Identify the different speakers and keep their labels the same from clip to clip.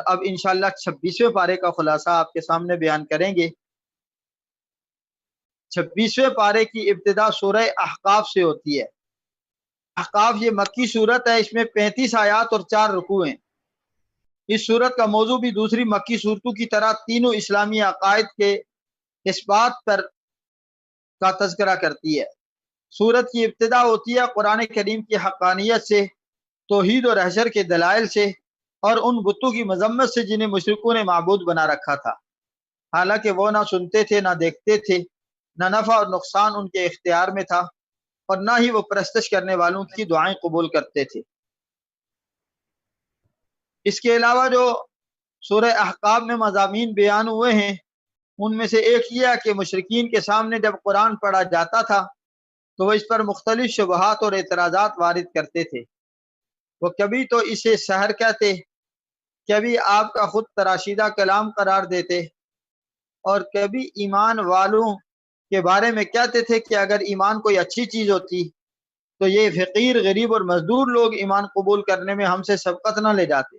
Speaker 1: اب انشاءاللہ 26ویں پارے کا خلاصہ آپ کے سامنے بیان کریں گے۔ 26ویں پارے کی ابتدا سورہ احقاف سے ہوتی ہے۔ احقاف یہ مکی صورت ہے، اس میں 35 آیات اور 4 رکوع ہیں۔ اس صورت کا موضوع بھی دوسری مکی صورتوں کی طرح تینوں اسلامی عقائد کے اس بات پر کا تذکرہ کرتی ہے۔ صورت کی ابتدا ہوتی ہے قرآن کریم کی حقانیت سے، توحید اور حشر کے دلائل سے، اور ان بتوں کی مذمت سے جنہیں مشرکوں نے معبود بنا رکھا تھا، حالانکہ وہ نہ سنتے تھے نہ دیکھتے تھے، نہ نفع اور نقصان ان کے اختیار میں تھا، اور نہ ہی وہ پرستش کرنے والوں کی دعائیں قبول کرتے تھے۔ اس کے علاوہ جو سورہ احقاف میں مضامین بیان ہوئے ہیں، ان میں سے ایک یہ ہے کہ مشرکین کے سامنے جب قرآن پڑھا جاتا تھا تو وہ اس پر مختلف شبہات اور اعتراضات وارد کرتے تھے۔ وہ کبھی تو اسے سحر کہتے، کبھی آپ کا خود تراشیدہ کلام قرار دیتے، اور کبھی ایمان والوں کے بارے میں کہتے تھے کہ اگر ایمان کوئی اچھی چیز ہوتی تو یہ فقیر، غریب اور مزدور لوگ ایمان قبول کرنے میں ہم سے سبقت نہ لے جاتے۔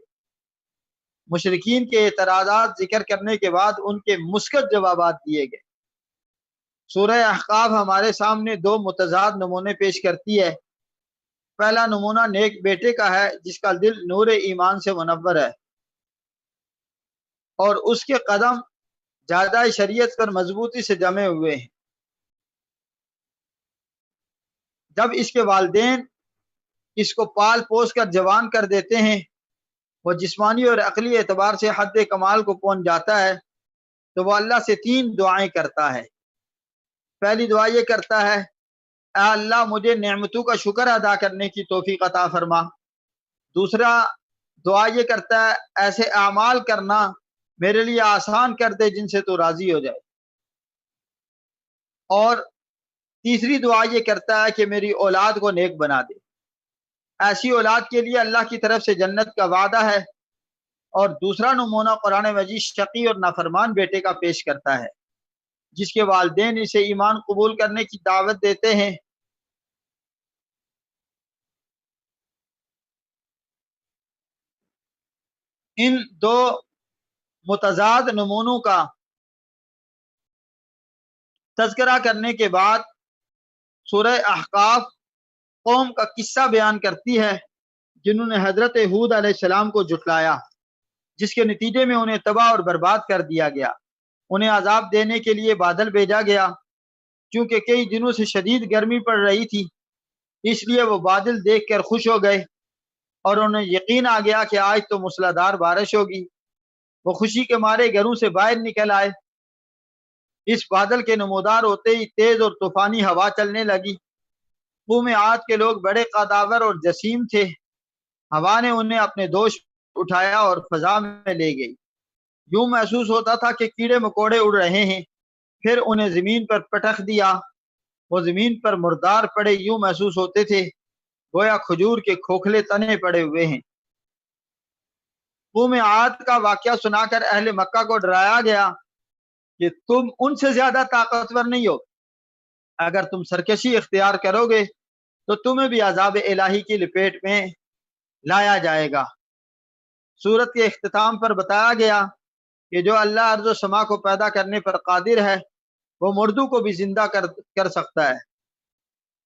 Speaker 1: مشرکین کے اعتراضات ذکر کرنے کے بعد ان کے مثبت جوابات دیے گئے۔ سورہ احقاف ہمارے سامنے دو متضاد نمونے پیش کرتی ہے۔ پہلا نمونہ نیک بیٹے کا ہے جس کا دل نور ایمان سے منور ہے اور اس کے قدم جادہ شریعت پر مضبوطی سے جمے ہوئے ہیں۔ جب اس کے والدین اس کو پال پوس کر جوان کر دیتے ہیں، وہ جسمانی اور عقلی اعتبار سے حد کمال کو پہنچ جاتا ہے، تو وہ اللہ سے 3 دعائیں کرتا ہے۔ پہلی دعا یہ کرتا ہے، اے اللہ مجھے نعمتوں کا شکر ادا کرنے کی توفیق عطا فرما۔ دوسرا دعا یہ کرتا ہے، ایسے اعمال کرنا میرے لیے آسان کر دے جن سے تو راضی ہو جائے۔ اور تیسری دعا یہ کرتا ہے کہ میری اولاد کو نیک بنا دے۔ ایسی اولاد کے لیے اللہ کی طرف سے جنت کا وعدہ ہے۔ اور دوسرا نمونہ قرآن مجید شقی اور نافرمان بیٹے کا پیش کرتا ہے جس کے والدین اسے ایمان قبول کرنے کی دعوت دیتے ہیں، ان دو متضاد نمونوں کا تذکرہ کرنے کے بعد سورہ احقاف قوم کا قصہ بیان کرتی ہے جنہوں نے حضرت ہود علیہ السلام کو جھٹلایا، جس کے نتیجے میں انہیں تباہ اور برباد کر دیا گیا۔ انہیں عذاب دینے کے لیے بادل بھیجا گیا، کیونکہ کئی دنوں سے شدید گرمی پڑ رہی تھی، اس لیے وہ بادل دیکھ کر خوش ہو گئے اور انہیں یقین آ گیا کہ آج تو موسلادھار بارش ہوگی۔ وہ خوشی کے مارے گھروں سے باہر نکل آئے۔ اس بادل کے نمودار ہوتے ہی تیز اور طوفانی ہوا چلنے لگی۔ قوم عاد کے لوگ بڑے قداور اور جسیم تھے۔ ہوا نے انہیں اپنے دوش اٹھایا اور فضا میں لے گئی۔ یوں محسوس ہوتا تھا کہ کیڑے مکوڑے اڑ رہے ہیں، پھر انہیں زمین پر پٹخ دیا۔ وہ زمین پر مردار پڑے یوں محسوس ہوتے تھے گویا کھجور کے کھوکھلے تنے پڑے ہوئے ہیں۔ قوم عاد کا واقعہ سنا کر اہل مکہ کو ڈرایا گیا کہ تم ان سے زیادہ طاقتور نہیں ہو، اگر تم سرکشی اختیار کرو گے تو تمہیں بھی عذاب الہی کی لپیٹ میں لایا جائے گا۔ سورت کے اختتام پر بتایا گیا کہ جو اللہ ارض و سما کو پیدا کرنے پر قادر ہے وہ مردوں کو بھی زندہ کر سکتا ہے۔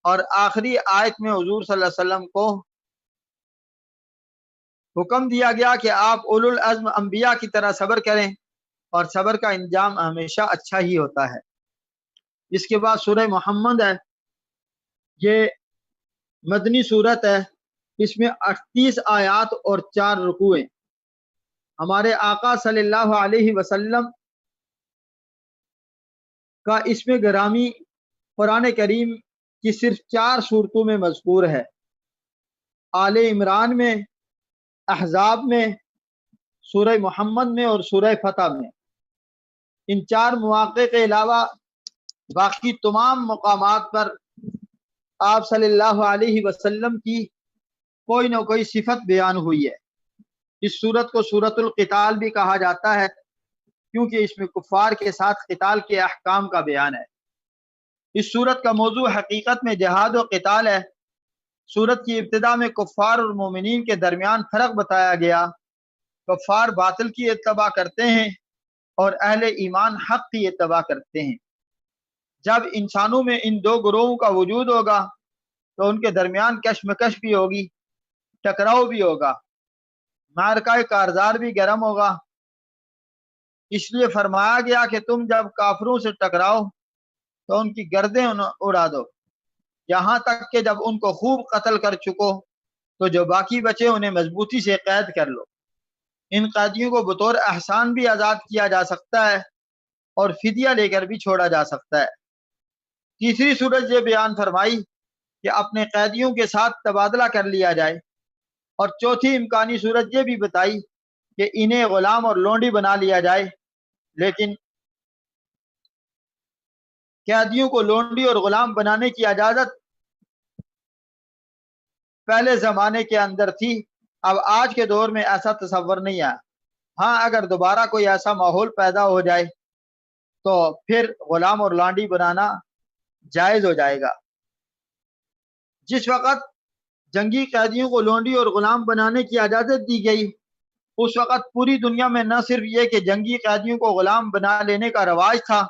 Speaker 1: اور آخری آیت میں حضور صلی اللہ علیہ وسلم کو حکم دیا گیا کہ آپ اولو العزم انبیاء کی طرح صبر کریں، اور صبر کا انجام ہمیشہ اچھا ہی ہوتا ہے۔ اس کے بعد سورہ محمد ہے، یہ مدنی صورت ہے، اس میں 38 آیات اور 4 رکوع ہیں۔ ہمارے آقا صلی اللہ علیہ وسلم کا اس میں گرامی قرآن کریم کی صرف 4 صورتوں میں مذکور ہے، آل عمران میں، احزاب میں، سورہ محمد میں اور سورہ فتح میں۔ ان 4 مواقع کے علاوہ باقی تمام مقامات پر آپ صلی اللہ علیہ وسلم کی کوئی نہ کوئی صفت بیان ہوئی ہے۔ اس سورت کو سورت القتال بھی کہا جاتا ہے کیونکہ اس میں کفار کے ساتھ قتال کے احکام کا بیان ہے۔ اس سورت کا موضوع حقیقت میں جہاد و قتال ہے۔ سورت کی ابتدا میں کفار اور مومنین کے درمیان فرق بتایا گیا کفار باطل کی اتباع کرتے ہیں اور اہل ایمان حق کی اتباع کرتے ہیں۔ جب انسانوں میں ان دو گروہوں کا وجود ہوگا تو ان کے درمیان کشمکش بھی ہوگی، ٹکراؤ بھی ہوگا، معرکہ کارزار بھی گرم ہوگا۔ اس لیے فرمایا گیا کہ تم جب کافروں سے ٹکراؤ تو ان کی گردیں اڑا دو، یہاں تک کہ جب ان کو خوب قتل کر چکو تو جو باقی بچے انہیں مضبوطی سے قید کر لو۔ ان قیدیوں کو بطور احسان بھی آزاد کیا جا سکتا ہے اور فدیہ لے کر بھی چھوڑا جا سکتا ہے۔ تیسری صورت یہ بیان فرمائی کہ اپنے قیدیوں کے ساتھ تبادلہ کر لیا جائے، اور چوتھی امکانی صورت یہ بھی بتائی کہ انہیں غلام اور لونڈی بنا لیا جائے، لیکن قیدیوں کو لونڈی اور غلام بنانے کی اجازت پہلے زمانے کے اندر تھی، اب آج کے دور میں ایسا تصور نہیں ہے۔ ہاں، اگر دوبارہ کوئی ایسا ماحول پیدا ہو جائے تو پھر غلام اور لانڈی بنانا جائز ہو جائے گا۔ جس وقت جنگی قیدیوں کو لونڈی اور غلام بنانے کی اجازت دی گئی، اس وقت پوری دنیا میں نہ صرف یہ کہ جنگی قیدیوں کو غلام بنا لینے کا رواج تھا،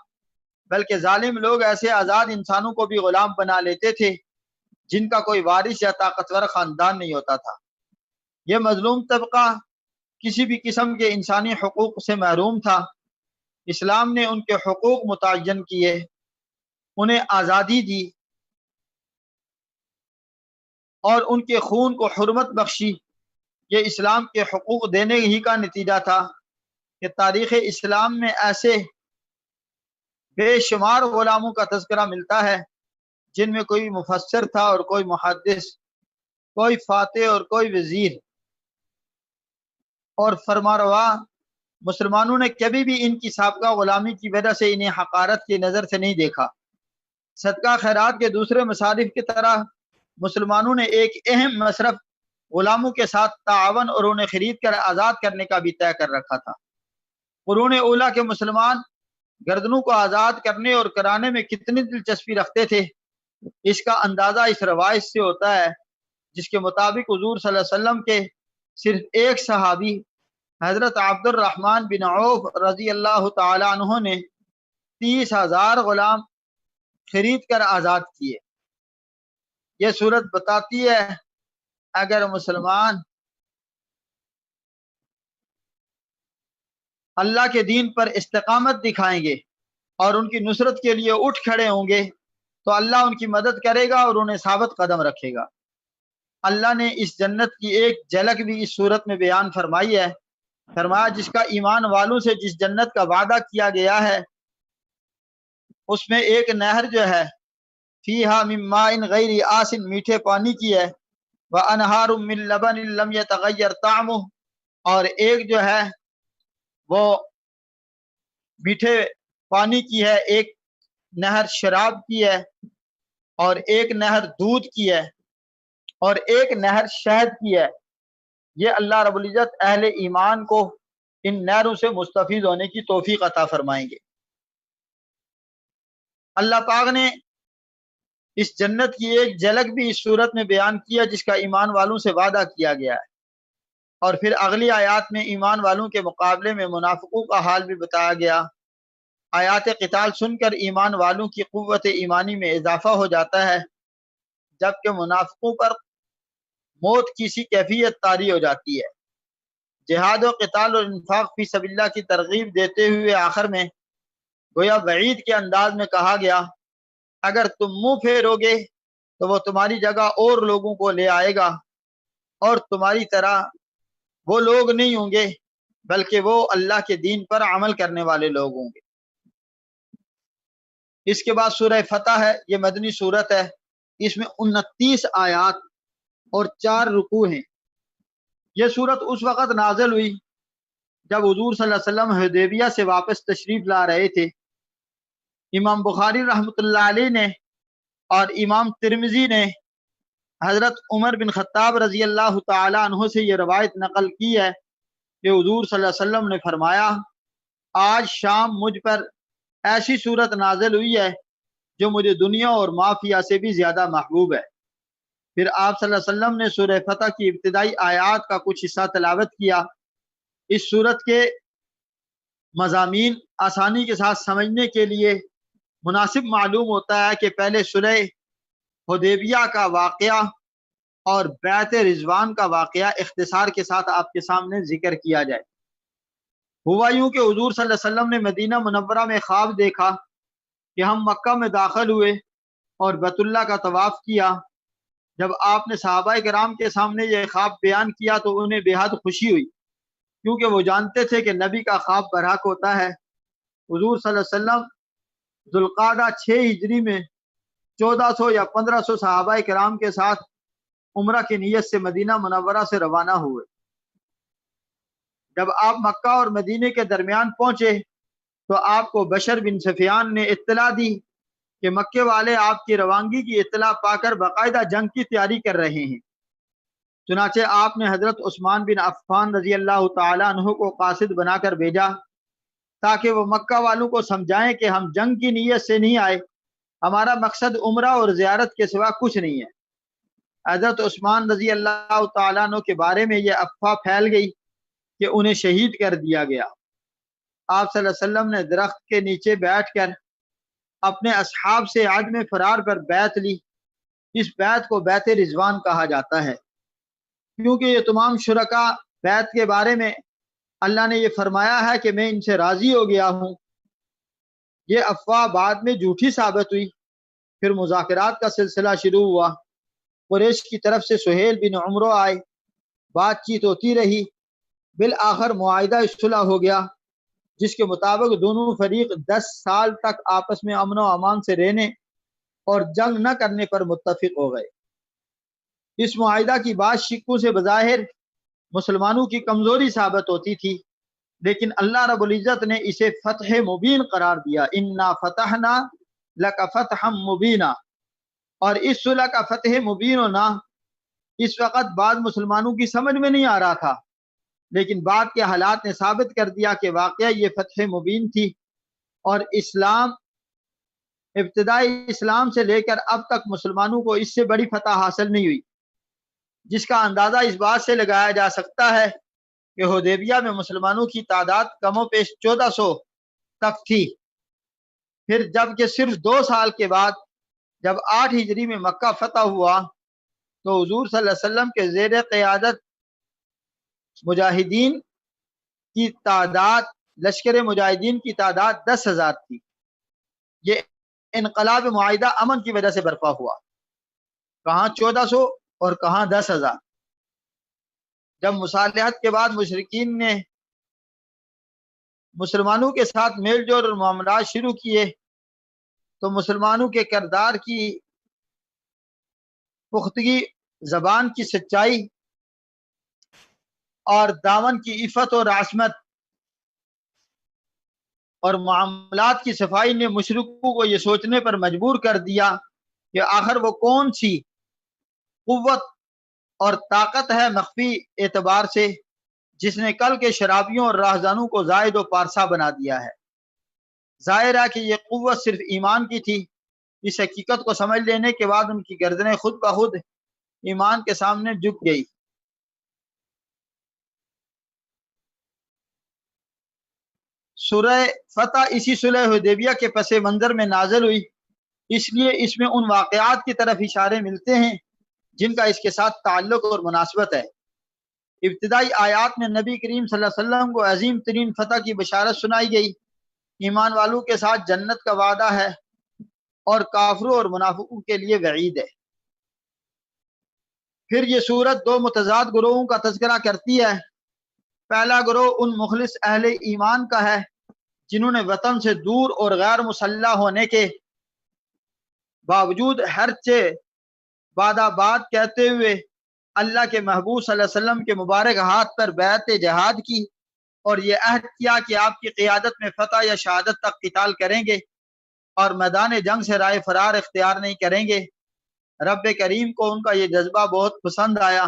Speaker 1: بلکہ ظالم لوگ ایسے آزاد انسانوں کو بھی غلام بنا لیتے تھے جن کا کوئی وارث یا طاقتور خاندان نہیں ہوتا تھا۔ یہ مظلوم طبقہ کسی بھی قسم کے انسانی حقوق سے محروم تھا۔ اسلام نے ان کے حقوق متعین کیے، انہیں آزادی دی اور ان کے خون کو حرمت بخشی۔ یہ اسلام کے حقوق دینے ہی کا نتیجہ تھا کہ تاریخ اسلام میں ایسے بے شمار غلاموں کا تذکرہ ملتا ہے جن میں کوئی مفسر تھا اور کوئی محدث، کوئی فاتح اور کوئی وزیر اور فرمانروا۔ مسلمانوں نے کبھی بھی ان کی سابقہ غلامی کی وجہ سے انہیں حقارت کی نظر سے نہیں دیکھا۔ صدقہ خیرات کے دوسرے مصارف کی طرح مسلمانوں نے ایک اہم مصرف غلاموں کے ساتھ تعاون اور انہیں خرید کر آزاد کرنے کا بھی طے کر رکھا تھا۔ قرون اولیٰ کے مسلمان گردنوں کو آزاد کرنے اور کرانے میں کتنی دلچسپی رکھتے تھے، اس کا اندازہ اس روایت سے ہوتا ہے جس کے مطابق حضور صلی اللہ علیہ وسلم کے صرف ایک صحابی حضرت عبد الرحمن بن عوف رضی اللہ تعالی عنہ نے 30,000 غلام خرید کر آزاد کیے۔ یہ صورت بتاتی ہے اگر مسلمان اللہ کے دین پر استقامت دکھائیں گے اور ان کی نصرت کے لیے اٹھ کھڑے ہوں گے تو اللہ ان کی مدد کرے گا اور انہیں ثابت قدم رکھے گا۔ اللہ نے اس جنت کی ایک جھلک بھی اس صورت میں بیان فرمائی ہے۔ فرمایا جس کا ایمان والوں سے جس جنت کا وعدہ کیا گیا ہے اس میں ایک نہر جو ہے فیہا من ماء غیر آسن، میٹھے پانی کی ہے، وانہار من لبن لم یتغیر طعمہ، اور ایک جو ہے وہ میٹھے پانی کی ہے، ایک نہر شراب کی ہے اور ایک نہر دودھ کی ہے اور ایک نہر شہد کی ہے۔ یہ اللہ رب العزت اہل ایمان کو ان نہروں سے مستفید ہونے کی توفیق عطا فرمائیں گے۔ اللہ پاک نے اس جنت کی ایک جھلک بھی اس صورت میں بیان کیا جس کا ایمان والوں سے وعدہ کیا گیا ہے، اور پھر اگلی آیات میں ایمان والوں کے مقابلے میں منافقوں کا حال بھی بتایا گیا۔ آیات قتال سن کر ایمان والوں کی قوت ایمانی میں اضافہ ہو جاتا ہے، جبکہ منافقوں پر موت کی سی کیفیت طاری ہو جاتی ہے۔ جہاد و قتال اور انفاق فی سبیل اللہ کی ترغیب دیتے ہوئے آخر میں گویا وعید کے انداز میں کہا گیا اگر تم منہ پھیرو گے تو وہ تمہاری جگہ اور لوگوں کو لے آئے گا، اور تمہاری طرح وہ لوگ نہیں ہوں گے بلکہ وہ اللہ کے دین پر عمل کرنے والے لوگ ہوں گے۔ اس کے بعد سورہ فتح ہے، یہ مدنی صورت ہے، اس میں 29 آیات اور 4 رکوع ہیں۔ یہ صورت اس وقت نازل ہوئی جب حضور صلی اللہ علیہ وسلم حدیبیہ سے واپس تشریف لا رہے تھے۔ امام بخاری رحمۃ اللہ علیہ نے اور امام ترمذی نے حضرت عمر بن خطاب رضی اللہ تعالی عنہ سے یہ روایت نقل کی ہے کہ حضور صلی اللہ علیہ وسلم نے فرمایا آج شام مجھ پر ایسی صورت نازل ہوئی ہے جو مجھے دنیا اور مافیا سے بھی زیادہ محبوب ہے۔ پھر آپ صلی اللہ علیہ وسلم نے سورہ فتح کی ابتدائی آیات کا کچھ حصہ تلاوت کیا اس صورت کے مضامین آسانی کے ساتھ سمجھنے کے لیے مناسب معلوم ہوتا ہے کہ پہلے صلح حدیبیہ کا واقعہ اور بیعت رضوان کا واقعہ اختصار کے ساتھ آپ کے سامنے ذکر کیا جائے۔ ہوا یوں کہ حضور صلی اللہ علیہ وسلم نے مدینہ منورہ میں خواب دیکھا کہ ہم مکہ میں داخل ہوئے اور بیت اللہ کا طواف کیا۔ جب آپ نے صحابہ کرام کے سامنے یہ خواب بیان کیا تو انہیں بے حد خوشی ہوئی، کیونکہ وہ جانتے تھے کہ نبی کا خواب برحق ہوتا ہے۔ حضور صلی اللہ علیہ وسلم ذوالقعدہ 6 ہجری میں 1400 یا 1500 صحابہ کرام کے ساتھ عمرہ کی نیت سے مدینہ منورہ سے روانہ ہوئے۔ جب آپ مکہ اور مدینے کے درمیان پہنچے تو آپ کو بشر بن سفیان نے اطلاع دی کہ مکے والے آپ کی روانگی کی اطلاع پا کر باقاعدہ جنگ کی تیاری کر رہے ہیں۔ چنانچہ آپ نے حضرت عثمان بن عفان رضی اللہ تعالیٰ عنہ کو قاصد بنا کر بھیجا تاکہ وہ مکہ والوں کو سمجھائیں کہ ہم جنگ کی نیت سے نہیں آئے، ہمارا مقصد عمرہ اور زیارت کے سوا کچھ نہیں ہے۔ حضرت عثمان رضی اللہ تعالیٰ عنہ کے بارے میں یہ افواہ پھیل گئی کہ انہیں شہید کر دیا گیا۔ آپ صلی اللہ علیہ وسلم نے درخت کے نیچے بیٹھ کر اپنے اصحاب سے عدم فرار پر بیعت لی۔ اس بیعت کو بیعت رضوان کہا جاتا ہے، کیونکہ یہ تمام شرکاء بیعت کے بارے میں اللہ نے یہ فرمایا ہے کہ میں ان سے راضی ہو گیا ہوں۔ یہ افواہ بعد میں جھوٹی ثابت ہوئی۔ پھر مذاکرات کا سلسلہ شروع ہوا۔ قریش کی طرف سے سہیل بن عمرو آئے، بات چیت ہوتی رہی، بالآخر معاہدہ صلح ہو گیا، جس کے مطابق دونوں فریق 10 سال تک آپس میں امن و امان سے رہنے اور جنگ نہ کرنے پر متفق ہو گئے۔ اس معاہدہ کی بات شکوں سے بظاہر مسلمانوں کی کمزوری ثابت ہوتی تھی، لیکن اللہ رب العزت نے اسے فتح مبین قرار دیا۔ انا فتحنا لک فتحا مبینا۔ اور اس صلح کا فتح مبین ہونا اس وقت بعض مسلمانوں کی سمجھ میں نہیں آ رہا تھا، لیکن بعد کے حالات نے ثابت کر دیا کہ واقعہ یہ فتح مبین تھی، اور ابتدائی اسلام سے لے کر اب تک مسلمانوں کو اس سے بڑی فتح حاصل نہیں ہوئی، جس کا اندازہ اس بات سے لگایا جا سکتا ہے کہ حدیبیہ میں مسلمانوں کی تعداد کم و بیش 1400 تک تھی۔ پھر جب کہ صرف 2 سال کے بعد جب 8 ہجری میں مکہ فتح ہوا تو حضور صلی اللہ علیہ وسلم کے زیر قیادت مجاہدین کی تعداد، لشکر مجاہدین کی تعداد 10,000 تھی۔ یہ انقلاب معاہدہ امن کی وجہ سے برپا ہوا، کہاں 1400 اور کہاں 10,000۔ جب مصالحت کے بعد مشرکین نے مسلمانوں کے ساتھ میل جول اور معاملات شروع کیے تو مسلمانوں کے کردار کی پختگی، زبان کی سچائی اور دامن کی عفت اور عصمت اور معاملات کی صفائی نے مشرکوں کو یہ سوچنے پر مجبور کر دیا کہ آخر وہ کون سی قوت اور طاقت ہے مخفی اعتبار سے جس نے کل کے شرابیوں اور راہزانوں کو زائد و پارسا بنا دیا ہے۔ ظاہر ہے کہ یہ قوت صرف ایمان کی تھی۔ اس حقیقت کو سمجھ لینے کے بعد ان کی گردنیں خود بخود ایمان کے سامنے جھک گئی۔ سورہ فتح اسی صلح حدیبیہ کے پس منظر میں نازل ہوئی، اس لیے اس میں ان واقعات کی طرف اشارے ملتے ہیں جن کا اس کے ساتھ تعلق اور مناسبت ہے۔ ابتدائی آیات میں نبی کریم صلی اللہ علیہ وسلم کو عظیم ترین فتح کی بشارت سنائی گئی، ایمان والوں کے ساتھ جنت کا وعدہ ہے اور کافروں اور منافقوں کے لیے وعید ہے۔ پھر یہ سورت 2 متضاد گروہوں کا تذکرہ کرتی ہے۔ پہلا گروہ ان مخلص اہل ایمان کا ہے جنہوں نے وطن سے دور اور غیر مسلح ہونے کے باوجود ہر چے باد کہتے ہوئے اللہ کے محبوب صلی اللہ علیہ وسلم کے مبارک ہاتھ پر بیعت جہاد کی اور یہ عہد کیا کہ آپ کی قیادت میں فتح یا شہادت تک قتال کریں گے اور میدان جنگ سے رائے فرار اختیار نہیں کریں گے۔ رب کریم کو ان کا یہ جذبہ بہت پسند آیا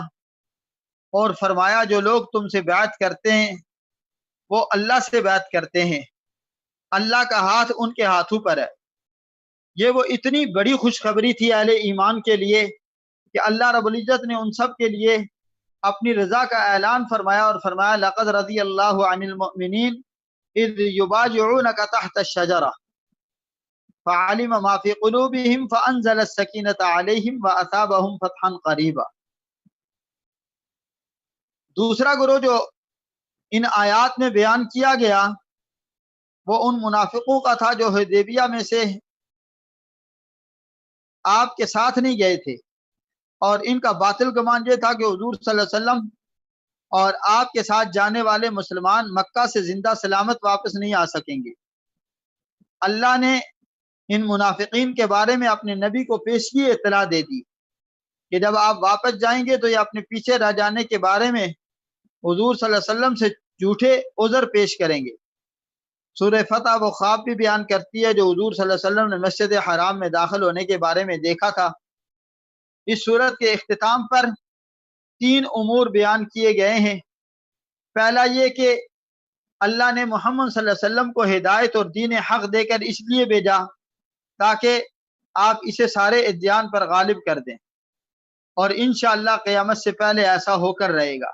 Speaker 1: اور فرمایا جو لوگ تم سے بیعت کرتے ہیں وہ اللہ سے بیعت کرتے ہیں، اللہ کا ہاتھ ان کے ہاتھوں پر ہے۔ یہ وہ اتنی بڑی خوشخبری تھی اہل ایمان کے لیے کہ اللہ رب العزت نے ان سب کے لیے اپنی رضا کا اعلان فرمایا اور فرمایا لقد رضی اللہ عن المؤمنین اذ یبایعونک تحت الشجرہ فعلم ما فی قلوبہم فانزل السکینۃ علیہم واثابہم فتحا قریبا۔ دوسرا گروہ جو ان آیات میں بیان کیا گیا وہ ان منافقوں کا تھا جو حدیبیہ میں سے آپ کے ساتھ نہیں گئے تھے، اور ان کا باطل گمان یہ تھا کہ حضور صلی اللہ علیہ وسلم اور آپ کے ساتھ جانے والے مسلمان مکہ سے زندہ سلامت واپس نہیں آ سکیں گے۔ اللہ نے ان منافقین کے بارے میں اپنے نبی کو پیشگی اطلاع دے دی کہ جب آپ واپس جائیں گے تو یہ اپنے پیچھے رہ جانے کے بارے میں حضور صلی اللہ علیہ وسلم سے جھوٹے عذر پیش کریں گے۔ سورہ فتح وہ خواب بھی بیان کرتی ہے جو حضور صلی اللہ علیہ وسلم نے مسجد حرام میں داخل ہونے کے بارے میں دیکھا تھا۔ اس صورت کے اختتام پر 3 امور بیان کیے گئے ہیں۔ پہلا یہ کہ اللہ نے محمد صلی اللہ علیہ وسلم کو ہدایت اور دین حق دے کر اس لیے بھیجا تاکہ آپ اسے سارے ادیان پر غالب کر دیں، اور انشاءاللہ قیامت سے پہلے ایسا ہو کر رہے گا۔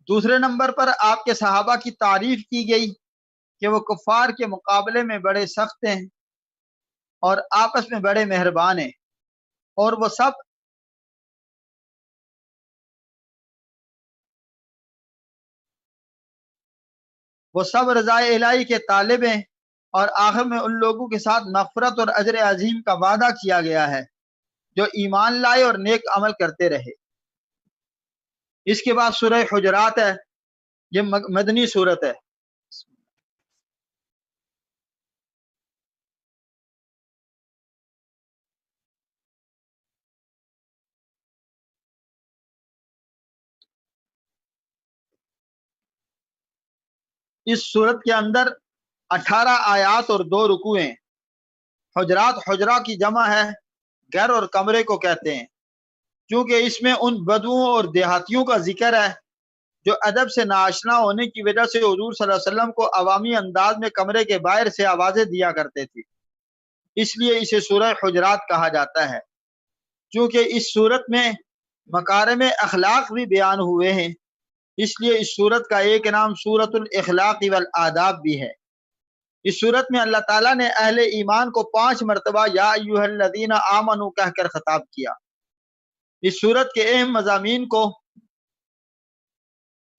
Speaker 1: دوسرے نمبر پر آپ کے صحابہ کی تعریف کی گئی کہ وہ کفار کے مقابلے میں بڑے سخت ہیں اور آپس میں بڑے مہربان ہیں، اور وہ سب رضا الہی کے طالب ہیں، اور آخر میں ان لوگوں کے ساتھ مغفرت اور اجر عظیم کا وعدہ کیا گیا ہے جو ایمان لائے اور نیک عمل کرتے رہے۔ اس کے بعد سورہ حجرات ہے، یہ مدنی صورت ہے۔ اس صورت کے اندر 18 آیات اور 2 رکوع ہیں۔ حجرات حجرہ کی جمع ہے، گھر اور کمرے کو کہتے ہیں، کیونکہ اس میں ان بدوؤں اور دیہاتیوں کا ذکر ہے جو ادب سے ناآشنا ہونے کی وجہ سے حضور صلی اللہ علیہ وسلم کو عوامی انداز میں کمرے کے باہر سے آوازیں دیا کرتے تھے، اس لیے اسے سورہ حجرات کہا جاتا ہے۔ کیونکہ اس صورت میں مکارم اخلاق بھی بیان ہوئے ہیں، اس لیے اس صورت کا ایک نام سورۃ الاخلاق والآداب بھی ہے۔ اس صورت میں اللہ تعالیٰ نے اہل ایمان کو 5 مرتبہ یا ایھا الذین آمنوا کہہ کر خطاب کیا۔ اس صورت کے اہم مضامین کو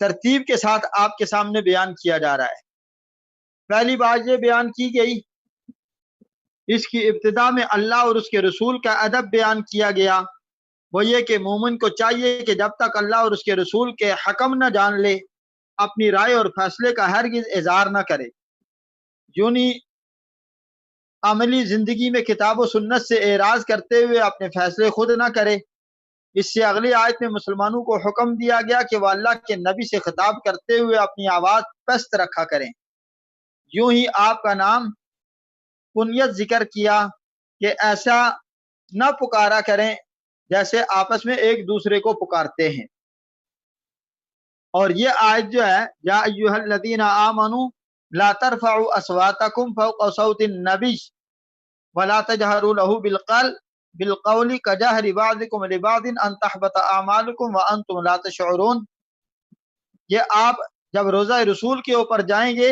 Speaker 1: ترتیب کے ساتھ آپ کے سامنے بیان کیا جا رہا ہے۔ پہلی بات یہ بیان کی گئی، اس کی ابتدا میں اللہ اور اس کے رسول کا ادب بیان کیا گیا، وہ یہ کہ مومن کو چاہیے کہ جب تک اللہ اور اس کے رسول کے حکم نہ جان لے اپنی رائے اور فیصلے کا ہرگز اظہار نہ کرے، یونی عملی زندگی میں کتاب و سنت سے اعراض کرتے ہوئے اپنے فیصلے خود نہ کرے۔ اس سے اگلی آیت میں مسلمانوں کو حکم دیا گیا کہ وہ اللہ کے نبی سے خطاب کرتے ہوئے اپنی آواز پست رکھا کریں۔ یوں ہی آپ کا نام کنیت ذکر کیا کہ ایسا نہ پکارا کریں جیسے آپس میں ایک دوسرے کو پکارتے ہیں۔ اور یہ آیت جو ہے یا ایھا الذین آمنوا لا ترفعوا اصواتکم فوق صوت النبی ولا تجهروا له بالقول كجهر بعضكم لبعض ان تحبط اعمالكم وانتم لا تشعرون۔ یہ آپ جب روضہ رسول کے اوپر جائیں گے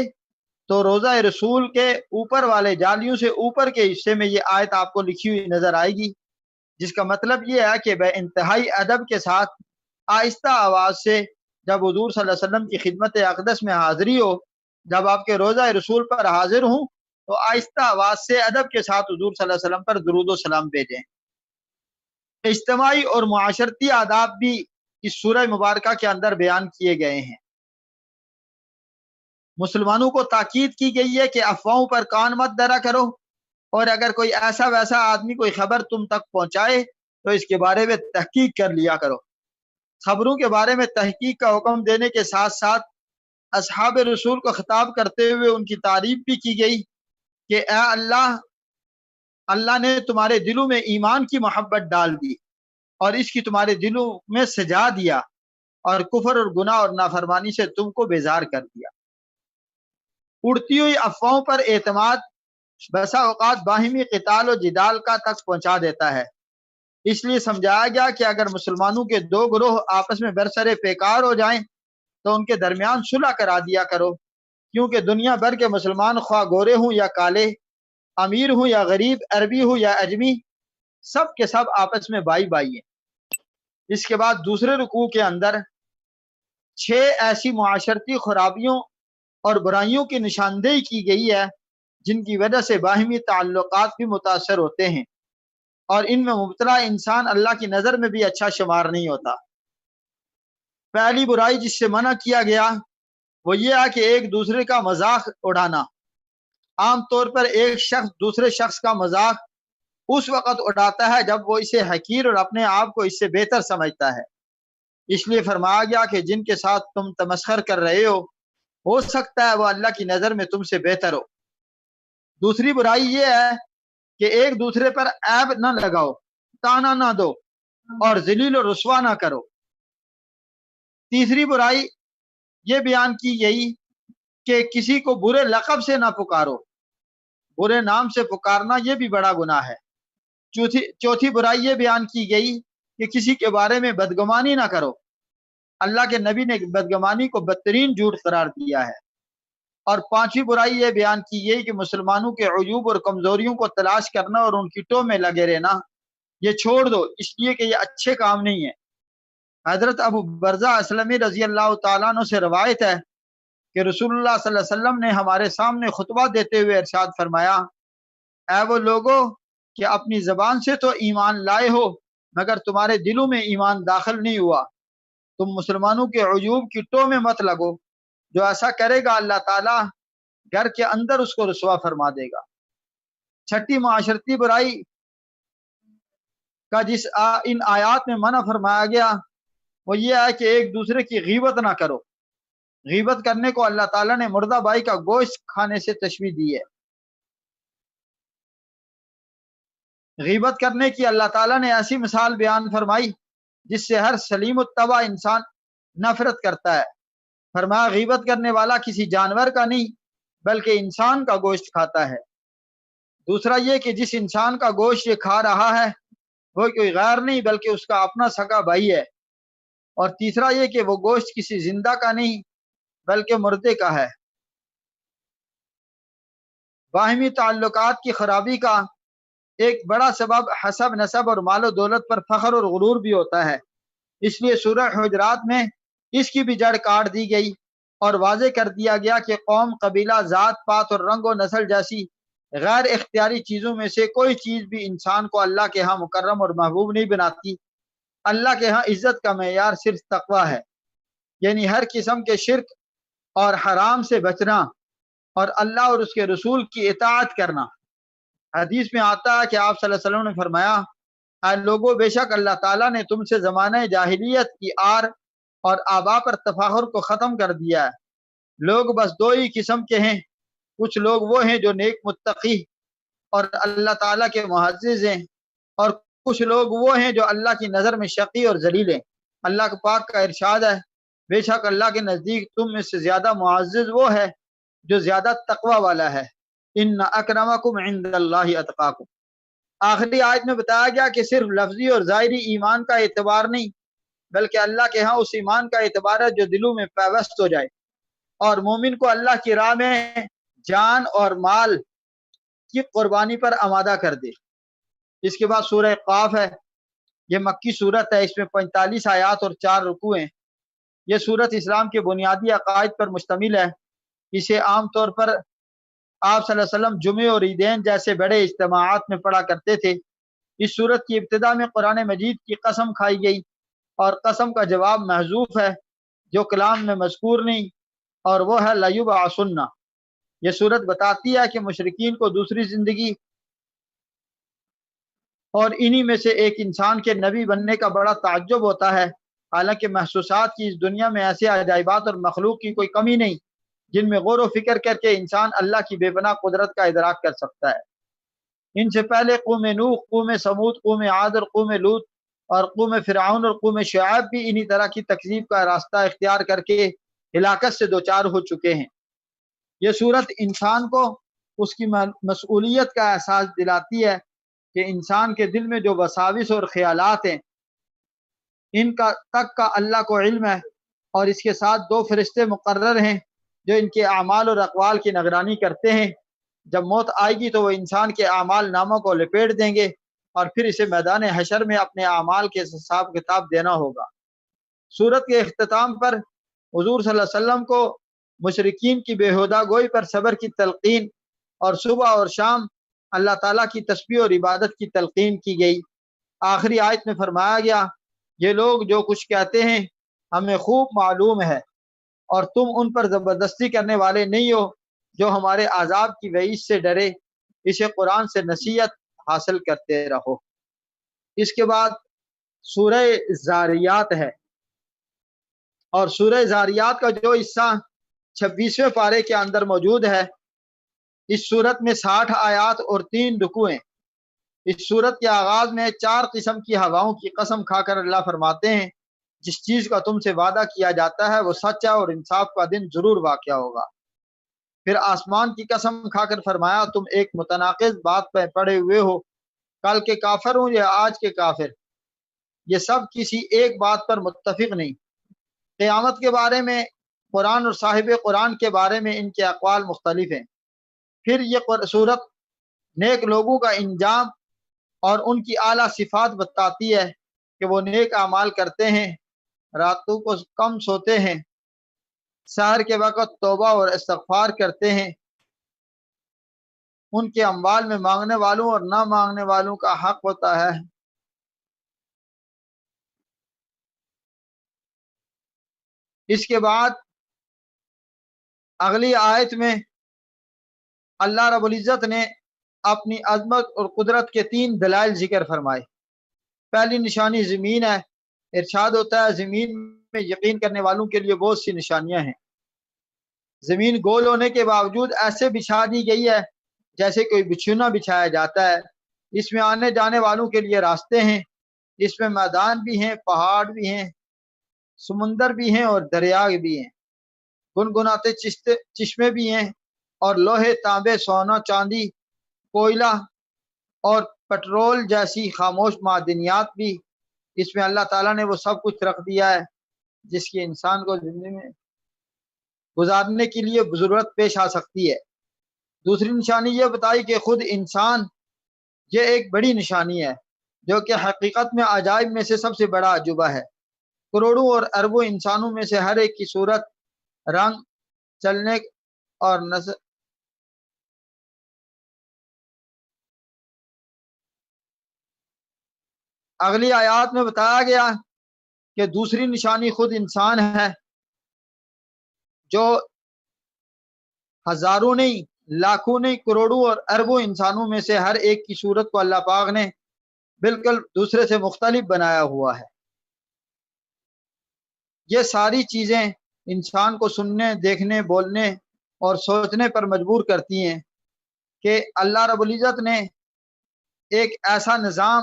Speaker 1: تو روضہ رسول کے اوپر والے جالیوں سے اوپر کے حصے میں یہ آیت آپ کو لکھی ہوئی نظر آئے گی، جس کا مطلب یہ ہے کہ بے انتہائی ادب کے ساتھ آہستہ آواز سے جب حضور صلی اللہ علیہ وسلم کی خدمت اقدس میں حاضری ہو، جب آپ کے روضہ رسول پر حاضر ہوں تو آہستہ آواز سے ادب کے ساتھ حضور صلی اللہ علیہ وسلم پر درود و سلام بھیجیں۔ اجتماعی اور معاشرتی آداب بھی اس سورہ مبارکہ کے اندر بیان کیے گئے ہیں۔ مسلمانوں کو تاکید کی گئی ہے کہ افواہوں پر کان مت دھرا کرو، اور اگر کوئی ایسا ویسا آدمی کوئی خبر تم تک پہنچائے تو اس کے بارے میں تحقیق کر لیا کرو۔ خبروں کے بارے میں تحقیق کا حکم دینے کے ساتھ ساتھ اصحاب رسول کو خطاب کرتے ہوئے ان کی تعریف بھی کی گئی کہ اے اللہ نے تمہارے دلوں میں ایمان کی محبت ڈال دی اور اس کی تمہارے دلوں میں سجا دیا، اور کفر اور گناہ اور نافرمانی سے تم کو بیزار کر دیا۔ اڑتی ہوئی افواہوں پر اعتماد بسا اوقات باہمی قتال و جدال کا تک پہنچا دیتا ہے۔ اس لیے سمجھایا گیا کہ اگر مسلمانوں کے دو گروہ آپس میں برسر پیکار ہو جائیں تو ان کے درمیان صلح کرا دیا کرو، کیونکہ دنیا بھر کے مسلمان خواہ گورے ہوں یا کالے، امیر ہوں یا غریب، عربی ہوں یا اجمی، سب کے سب آپس میں بھائی بھائی ہیں۔ اس کے بعد دوسرے رکوع کے اندر 6 ایسی معاشرتی خرابیوں اور برائیوں کی نشاندہی کی گئی ہے جن کی وجہ سے باہمی تعلقات بھی متاثر ہوتے ہیں، اور ان میں مبتلا انسان اللہ کی نظر میں بھی اچھا شمار نہیں ہوتا۔ پہلی برائی جس سے منع کیا گیا وہ یہ ہے کہ ایک دوسرے کا مذاق اڑانا۔ عام طور پر ایک شخص دوسرے شخص کا مذاق اس وقت اڑاتا ہے جب وہ اسے حقیر اور اپنے آپ کو اس سے بہتر سمجھتا ہے۔ اس لیے فرمایا گیا کہ جن کے ساتھ تم تمسخر کر رہے ہو سکتا ہے وہ اللہ کی نظر میں تم سے بہتر ہو۔ دوسری برائی یہ ہے کہ ایک دوسرے پر عیب نہ لگاؤ، تانا نہ دو اور ذلیل و رسوا نہ کرو۔ تیسری برائی یہ بیان کی گئی کہ کسی کو برے لقب سے نہ پکارو، برے نام سے پکارنا یہ بھی بڑا گناہ ہے۔ چوتھی برائی یہ بیان کی گئی کہ کسی کے بارے میں بدگمانی نہ کرو، اللہ کے نبی نے بدگمانی کو بدترین جھوٹ قرار دیا ہے۔ اور پانچویں برائی یہ بیان کی گئی کہ مسلمانوں کے عیوب اور کمزوریوں کو تلاش کرنا اور ان کی ٹو میں لگے رہنا یہ چھوڑ دو، اس لیے کہ یہ اچھے کام نہیں ہے۔ حضرت ابو برزہ اسلمی رضی اللہ تعالیٰ عنہ سے روایت ہے کہ رسول اللہ صلی اللہ علیہ وسلم نے ہمارے سامنے خطبہ دیتے ہوئے ارشاد فرمایا، اے وہ لوگو کہ اپنی زبان سے تو ایمان لائے ہو مگر تمہارے دلوں میں ایمان داخل نہیں ہوا، تم مسلمانوں کے عیوب کی ٹو میں مت لگو، جو ایسا کرے گا اللہ تعالیٰ گھر کے اندر اس کو رسوا فرما دے گا۔ چھٹی معاشرتی برائی کا جس ان آیات میں منع فرمایا گیا وہ یہ ہے کہ ایک دوسرے کی غیبت نہ کرو۔ غیبت کرنے کو اللہ تعالیٰ نے مردہ بھائی کا گوشت کھانے سے تشبیہ دی ہے۔ غیبت کرنے کی اللہ تعالیٰ نے ایسی مثال بیان فرمائی جس سے ہر سلیم الطبع انسان نفرت کرتا ہے۔ فرمایا غیبت کرنے والا کسی جانور کا نہیں بلکہ انسان کا گوشت کھاتا ہے۔ دوسرا یہ کہ جس انسان کا گوشت یہ کھا رہا ہے وہ کوئی غیر نہیں بلکہ اس کا اپنا سگا بھائی ہے۔ اور تیسرا یہ کہ وہ گوشت کسی زندہ کا نہیں بلکہ مردے کا ہے۔ باہمی تعلقات کی خرابی کا ایک بڑا سبب حسب نسب اور مال و دولت پر فخر اور غرور بھی ہوتا ہے۔ اس لیے سورہ حجرات میں اس کی بھی جڑ کاٹ دی گئی اور واضح کر دیا گیا کہ قوم، قبیلہ، ذات پات اور رنگ و نسل جیسی غیر اختیاری چیزوں میں سے کوئی چیز بھی انسان کو اللہ کے ہاں مکرم اور محبوب نہیں بناتی۔ اللہ کے ہاں عزت کا معیار صرف تقویٰ ہے، یعنی ہر قسم کے شرک اور حرام سے بچنا اور اللہ اور اس کے رسول کی اطاعت کرنا۔ حدیث میں آتا ہے کہ آپ صلی اللہ علیہ وسلم نے فرمایا، اے لوگو بے شک اللہ تعالیٰ نے تم سے زمانہ جاہلیت کی آر اور آبا پر تفاخر کو ختم کر دیا ہے۔ لوگ بس دو ہی قسم کے ہیں، کچھ لوگ وہ ہیں جو نیک متقی اور اللہ تعالیٰ کے معزز ہیں، اور کچھ لوگ وہ ہیں جو اللہ کی نظر میں شقی اور ذلیل ہیں۔ اللہ پاک کا ارشاد ہے، بے شک اللہ کے نزدیک تم میں سے زیادہ معزز وہ ہے جو زیادہ تقوی والا ہے۔ ان اکرمکم عند اللہ اتقاکم۔ آخری آیت میں بتایا گیا کہ صرف لفظی اور ظاہری ایمان کا اعتبار نہیں بلکہ اللہ کے ہاں اس ایمان کا اعتبار ہے جو دلوں میں پیوست ہو جائے اور مومن کو اللہ کی راہ میں جان اور مال کی قربانی پر آمادہ کر دے۔ اس کے بعد سورہ قاف ہے، یہ مکی صورت ہے، اس میں 45 آیات اور 4 رکوع ہیں۔ یہ صورت اسلام کے بنیادی عقائد پر مشتمل ہے۔ اسے عام طور پر آپ صلی اللہ علیہ وسلم جمعے اور عیدین جیسے بڑے اجتماعات میں پڑھا کرتے تھے۔ اس صورت کی ابتدا میں قرآن مجید کی قسم کھائی گئی اور قسم کا جواب محذوف ہے جو کلام میں مذکور نہیں، اور وہ ہے لیبعثن۔ یہ صورت بتاتی ہے کہ مشرکین کو دوسری زندگی اور انہی میں سے ایک انسان کے نبی بننے کا بڑا تعجب ہوتا ہے، حالانکہ محسوسات کی اس دنیا میں ایسے عجائبات اور مخلوق کی کوئی کمی نہیں جن میں غور و فکر کر کے انسان اللہ کی بے پناہ قدرت کا ادراک کر سکتا ہے۔ ان سے پہلے قوم نوح، قوم سمود، قوم عاد اور قوم لوط اور قوم فرعون اور قوم شعیب بھی انہی طرح کی تکذیب کا راستہ اختیار کر کے ہلاکت سے دوچار ہو چکے ہیں۔ یہ صورت انسان کو اس کی مسئولیت کا احساس دلاتی ہے کہ انسان کے دل میں جو وساوس اور خیالات ہیں ان کا تک کا اللہ کو علم ہے، اور اس کے ساتھ 2 فرشتے مقرر ہیں جو ان کے اعمال اور اقوال کی نگرانی کرتے ہیں۔ جب موت آئے گی تو وہ انسان کے اعمال ناموں کو لپیٹ دیں گے اور پھر اسے میدان حشر میں اپنے اعمال کے حساب کتاب دینا ہوگا۔ سورت کے اختتام پر حضور صلی اللہ علیہ وسلم کو مشرکین کی بےہودہ گوئی پر صبر کی تلقین اور صبح اور شام اللہ تعالیٰ کی تسبیح اور عبادت کی تلقین کی گئی۔ آخری آیت میں فرمایا گیا، یہ لوگ جو کچھ کہتے ہیں ہمیں خوب معلوم ہے، اور تم ان پر زبردستی کرنے والے نہیں ہو جو ہمارے عذاب کی وعید سے ڈرے، اسے قرآن سے نصیحت حاصل کرتے رہو۔ اس کے بعد سورہ زاریات ہے، اور سورہ زاریات کا جو حصہ 26ویں پارے کے اندر موجود ہے، اس صورت میں 60 آیات اور 3 رکوع ہیں۔ اس صورت کے آغاز میں 4 قسم کی ہواؤں کی قسم کھا کر اللہ فرماتے ہیں، جس چیز کا تم سے وعدہ کیا جاتا ہے وہ سچ ہے اور انصاف کا دن ضرور واقع ہوگا۔ پھر آسمان کی قسم کھا کر فرمایا، تم ایک متناقض بات پہ پڑے ہوئے ہو، کل کے کافر ہوں یا آج کے کافر، یہ سب کسی ایک بات پر متفق نہیں۔ قیامت کے بارے میں قرآن اور صاحب قرآن کے بارے میں ان کے اقوال مختلف ہیں۔ پھر یہ صورت نیک لوگوں کا انجام اور ان کی اعلیٰ صفات بتاتی ہے کہ وہ نیک اعمال کرتے ہیں، راتوں کو کم سوتے ہیں، سحر کے وقت توبہ اور استغفار کرتے ہیں، ان کے اموال میں مانگنے والوں اور نہ مانگنے والوں کا حق ہوتا ہے۔ اس کے بعد اگلی آیت میں اللہ رب العزت نے اپنی عظمت اور قدرت کے 3 دلائل ذکر فرمائے۔ پہلی نشانی زمین ہے۔ ارشاد ہوتا ہے زمین میں یقین کرنے والوں کے لیے بہت سی نشانیاں ہیں۔ زمین گول ہونے کے باوجود ایسے بچھا دی گئی ہے جیسے کوئی بچھونا بچھایا جاتا ہے۔ اس میں آنے جانے والوں کے لیے راستے ہیں، اس میں میدان بھی ہیں، پہاڑ بھی ہیں، سمندر بھی ہیں اور دریا بھی ہیں، گنگناتے چشمے بھی ہیں، اور لوہے، تانبے، سونا، چاندی، کوئلہ اور پٹرول جیسی خاموش معدنیات بھی۔ اس میں اللہ تعالیٰ نے وہ سب کچھ رکھ دیا ہے جس کی انسان کو زندگی میں گزارنے کے لیے ضرورت پیش آ سکتی ہے۔ دوسری نشانی یہ بتائی کہ خود انسان یہ ایک بڑی نشانی ہے جو کہ حقیقت میں عجائب میں سے سب سے بڑا عجوبہ ہے۔ کروڑوں اور اربوں انسانوں میں سے ہر ایک کی صورت، رنگ، چلنے اور نظر اگلی آیات میں بتایا گیا کہ دوسری نشانی خود انسان ہے، جو ہزاروں نہیں، لاکھوں نہیں، کروڑوں اور اربوں انسانوں میں سے ہر ایک کی صورت کو اللہ پاک نے بالکل دوسرے سے مختلف بنایا ہوا ہے۔ یہ ساری چیزیں انسان کو سننے، دیکھنے، بولنے اور سوچنے پر مجبور کرتی ہیں کہ اللہ رب العزت نے ایک ایسا نظام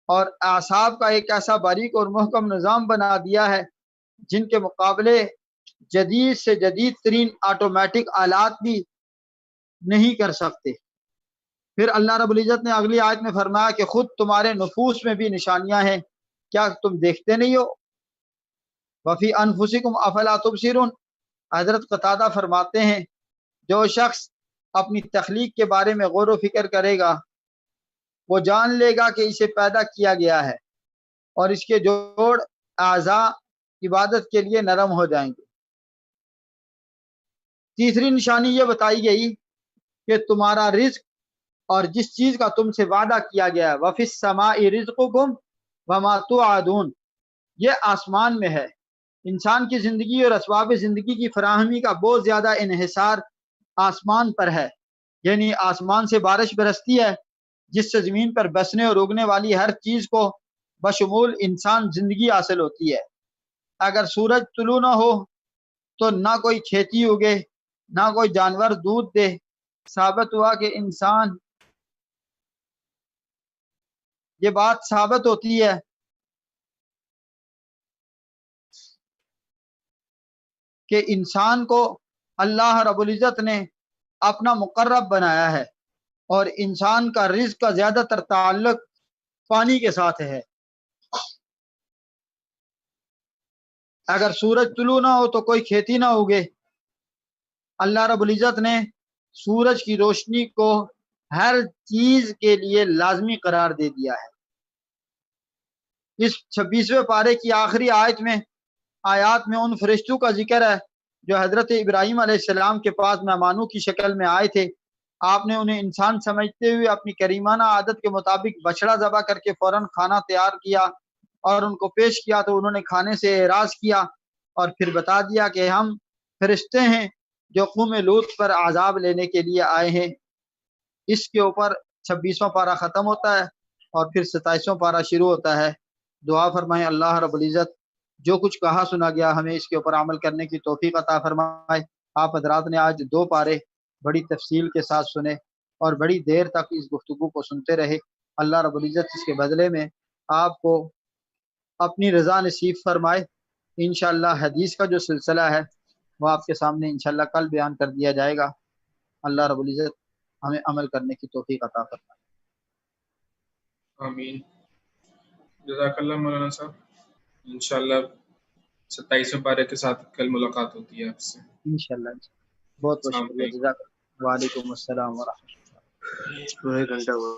Speaker 1: اور اعصاب کا ایک ایسا باریک اور محکم نظام بنا دیا ہے جن کے مقابلے جدید سے جدید ترین آٹومیٹک آلات بھی نہیں کر سکتے۔ پھر اللہ رب العزت نے اگلی آیت میں فرمایا کہ خود تمہارے نفوس میں بھی نشانیاں ہیں، کیا تم دیکھتے نہیں ہو؟ وفی انفسکم افلا تبصرون۔ حضرت قتادہ فرماتے ہیں جو شخص اپنی تخلیق کے بارے میں غور و فکر کرے گا وہ جان لے گا کہ اسے پیدا کیا گیا ہے اور اس کے جوڑ اعضاء عبادت کے لیے نرم ہو جائیں گے۔ تیسری نشانی یہ بتائی گئی کہ تمہارا رزق اور جس چیز کا تم سے وعدہ کیا گیا ہے، وفی السماء رزقکم وما توعدون، یہ آسمان میں ہے۔ انسان کی زندگی اور اسباب زندگی کی فراہمی کا بہت زیادہ انحصار آسمان پر ہے، یعنی آسمان سے بارش برستی ہے جس سے زمین پر بسنے اور اگنے والی ہر چیز کو بشمول انسان زندگی حاصل ہوتی ہے۔ اگر سورج طلوع نہ ہو تو نہ کوئی کھیتی اگے، نہ کوئی جانور دودھ دے۔ ثابت ہوا کہ انسان، یہ بات ثابت ہوتی ہے کہ انسان کو اللہ رب العزت نے اپنا مقرب بنایا ہے اور انسان کا رزق کا زیادہ تر تعلق پانی کے ساتھ ہے۔ اگر سورج طلوع نہ ہو تو کوئی کھیتی نہ اگے۔ اللہ رب العزت نے سورج کی روشنی کو ہر چیز کے لیے لازمی قرار دے دیا ہے۔ اس 26ویں پارے کی آخری آیات میں ان فرشتوں کا ذکر ہے جو حضرت ابراہیم علیہ السلام کے پاس مہمانوں کی شکل میں آئے تھے۔ آپ نے انہیں انسان سمجھتے ہوئے اپنی کریمانہ عادت کے مطابق بچڑا ذبح کر کے فوراً کھانا تیار کیا اور ان کو پیش کیا تو انہوں نے کھانے سے اعراض کیا اور پھر بتا دیا کہ ہم فرشتے ہیں جو قوم لوط پر عذاب لینے کے لیے آئے ہیں۔ اس کے اوپر 26واں پارہ ختم ہوتا ہے اور پھر 27واں پارہ شروع ہوتا ہے۔ دعا فرمائیں اللہ رب العزت جو کچھ کہا سنا گیا ہمیں اس کے اوپر عمل کرنے کی توفیق عطا فرمائے۔ آپ حضرات نے آج 2 پارے بڑی تفصیل کے ساتھ سنے اور بڑی دیر تک اس گفتگو کو سنتے رہے۔ اللہ رب العزت اس کے بدلے میں آپ کو اپنی رضا نصیب فرمائے۔ انشاءاللہ حدیث کا جو سلسلہ ہے وہ آپ کے سامنے انشاءاللہ کل بیان کر دیا جائے گا۔ اللہ رب العزت ہمیں عمل کرنے کی توفیق عطا فرمائے۔
Speaker 2: آمین۔ جزاک اللہ مولانا صاحب۔ انشاءاللہ 27ویں پارے کے ساتھ کل ملاقات ہوتی ہے آپ سے
Speaker 1: انشاءاللہ بہت بہت
Speaker 2: السلام
Speaker 1: شکریہ،
Speaker 2: علیکم۔
Speaker 1: جزاک اللہ۔ وعلیکم السلام ورحمۃ اللہ۔
Speaker 3: پورے گھنٹہ ہوا۔